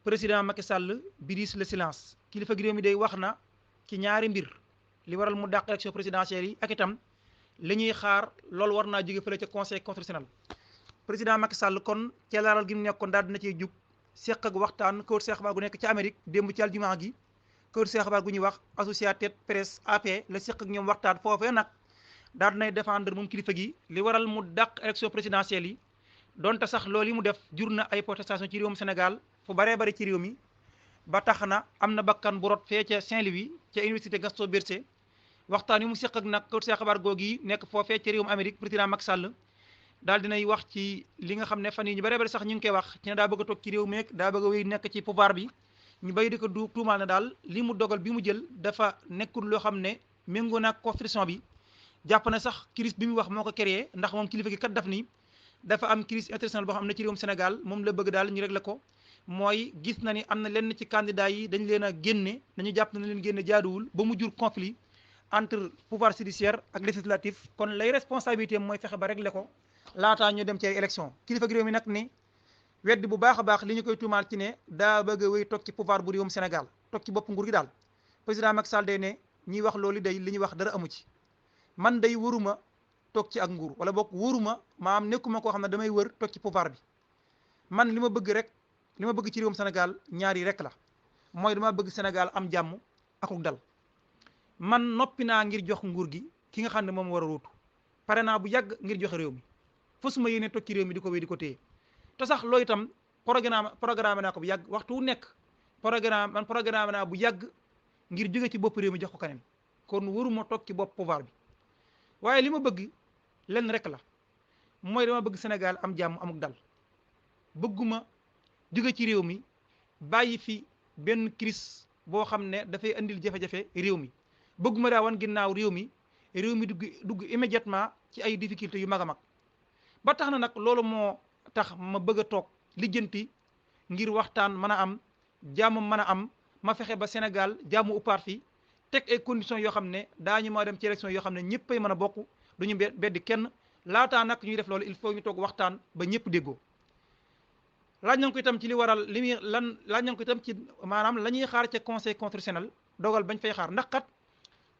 président Macky Sall brise le silence kilifa gi réew mi day wax na ci ñaari mbir li waral mu dàq élection présidentielle yi ak itam li ñuy xaar loolu war naa jóge fële ca conseil constitutionnel. président Macky Sall kon ca laaral gi mu nekkoon daal dina ciy jug seq ak waxtaan kër Cheikh Ba gu nekk ci Amérique démb ci aljumaa gi kër Cheikh Ba gu ñuy wax Associated Press AP la seq ak ñoom waxtaan foofee nag daal dinay défendre moom kilifa gi li waral mu dàq élection présidentielle yi donte sax loolu yi mu def jur na ay protestation ci réewum Sénégal fu baree bari ci réew mi ba tax na am na bakkan bu rot fee ca Saint-Louis ca université Gaston Berger waxtaan yi mu seq ak nag kër Cheikh Ba googi nekk foofee ci réewum Amérique président Macky Sall daal dinay wax ci li nga xam ne fan yi ñu baree bari sax ñu ngi koy wax ci ne daa bëgg a toog ci réew mi daa bëgg a wéy nekk ci pouvoir bi ñu bay di ko tuumaal ne daal li mu dogal bi mu jël dafa nekkul loo xam ne méngoo na constitution bi jàpp na sax crise bi mu wax moo ko créé ndax moom kilifa gi kat daf ni dafa am crise internationale boo xam ne ci réewum Sénégal moom la bëgg daal ñu réglé ko mooy gis na ni am na lenn ci candidat yi dañ leen a génne dañu jàpp na leen génne jaaduwul ba mu jur conflit entre pouvoir judiciaire ak législatif kon lay responsabilité mooy fexe ba réglé ko laataa ñu dem ci ay élection kilifa gi réew mi nag ni weddi bu baax a baax li ñu koy tuumaal ci ne daa bëgg a wéy toog ci pouvoir bu réewum Sénégal toog ci bopp nguur gi daal président Macky Sall day ne ñiy wax loolu day li ñuy wax dara amu ci man day waruma toog ci ak nguur wala boog wóoruma maam nekkuma koo xam ne damay wër toog ci pouvoir bi man li ma bëgg rek li ma bëgg ci réewum Sénégal ñaar yi rek la mooy dama bëgg Sénégal am jàmm akuk dal man noppi naa ngir jox nguur gi ki nga xam ne moom war a ruutu pare naa bu yàgg ngir joxe réew mi fasuma yéene toog ci réew mi di ko wéy di ko téye te sax loolu itam programme naa ko bu yàgg waxtu wu nekk programme naa bu yàgg ngir jóge ci bopp réew mi jox ko keneen kon waruma toog ci bopp pouvoir bi waaye li ma bëgg lenn rek la mooy dama bëgg Sénégal am jàmm amuk dal bëgguma jóge ci réew mi bàyyi fi benn crise boo xam ne dafay andil jafe-jafe réew mi bëgguma daa wan ginnaaw réew mi dugg immédiatement ci ay difficultés yu mag a mag ba tax na nag loolu moo tax ma bëgg a toog lijjanti ngir waxtaan mën a am jàmm mën a am ma fexe ba Sénégal jàmm uppaat fi teg ay conditions yoo xam ne daañu ma dem ci élection yoo xam ne ñëppay mën a bokk duñu beddi kenn laataa nag ñuy def loolu il faut ñu toog waxtaan ba ñëpp déggoo laaj nañ ko itam ci li waral li muy lan laaj nañ ko itam ci maanaam la ñuy xaar ca conseil constitutionnel dogal bañ fay xaar ndax kat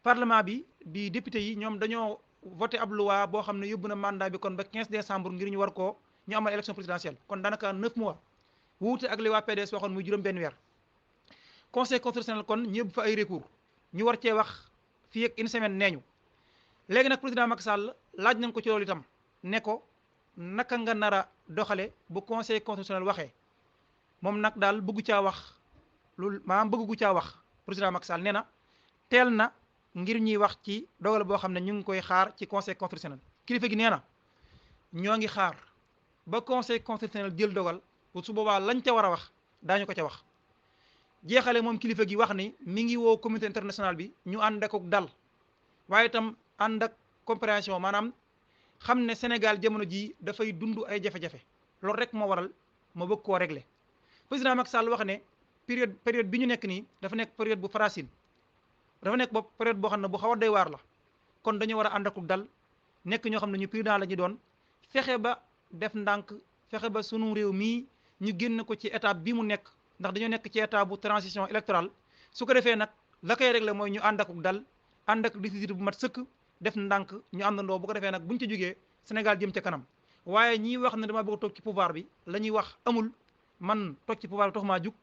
parlement bi di député yi ñoom dañoo voté ab loi boo xam ne yóbbu na mandat bi kon ba 15 décembre ngir ñu war koo ñu amal élection présidentielle kon daanaka 9 mois wuute ak li waa PDS waxoon muy juróom benn weer conseil constitutionnel kon ñu yóbbu fa ay recours ñu war cee wax fii ak une semaine nee ñu léegi nag président Macky Sall laaj nañ ko ci loolu itam ne ko naka nga nar a doxale bu conseil constitutionnel waxee moom nag daal bëggu caa wax loolu maanaam bëggu caa wax président Macky Sall nee na teel na ngir ñuy wax ci dogal boo xam ne ñu ngi koy xaar ci conseil constitutionnel kilifa gi nee na ñoo ngi xaar ba conseil constitutionnel jël dogal su boobaa lañ ca war a wax daañu ko ca wax jeexale moom kilifa gi wax ni mi ngi woo communauté internationale bi ñu ànd ak dal waaye itam ànd ak compréhension maanaam xam ne Sénégal jamono jii dafay dund ay jafe-jafe loolu rek moo waral ma bëgg koo régler président Macky Sall wax ne période bi ñu nekk nii dafa nekk période bu fragile dafa nekk bopp période boo xam ne bu xaw a doy waar la kon dañu war a ànd ak dal nekk ñoo xam ne ñu prudent la ñu doon fexe ba def ndànk fexe ba sunu réew mii ñu génn ko ci étape bi mu nekk ndax dañoo nekk ci état bu transition électorale su ko defee nag la koy régler mooy ñu ànd ak dal ànd ak décision bu mat sëkk def ndànk ñu àndandoo bu ko defee nag buñ ci jógee Sénégal jëm ca kanam waaye ñiy wax ne dama bëgg a toog ci pouvoir bi la ñuy wax amul man toog ci pouvoir bi tax maa jug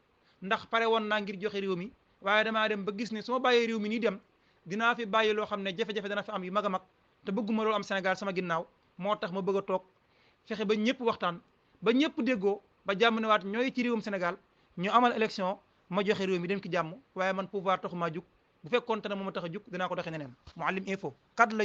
ndax pare woon naa ngir joxe réew mi waaye damaa dem ba gis ne su ma bàyyee réew mi nii dem dinaa fi bàyyi loo xam ne jafe-jafe dana fi am yu mag a mag te bëgguma loolu am Sénégal sama ginnaaw moo tax ma bëgg a toog fexe ba ñëpp waxtaan ba ñëpp déggoo ba jàmm ne waat ñooy ci réewum Sénégal ñu amal élection ma joxe réew mi dem ki jàmm waaye man pouvoir taxu maa jug bu fekkoon te ne moo ma tax a jug dinaa ko doxee neneen Mouhalim Info kaddu la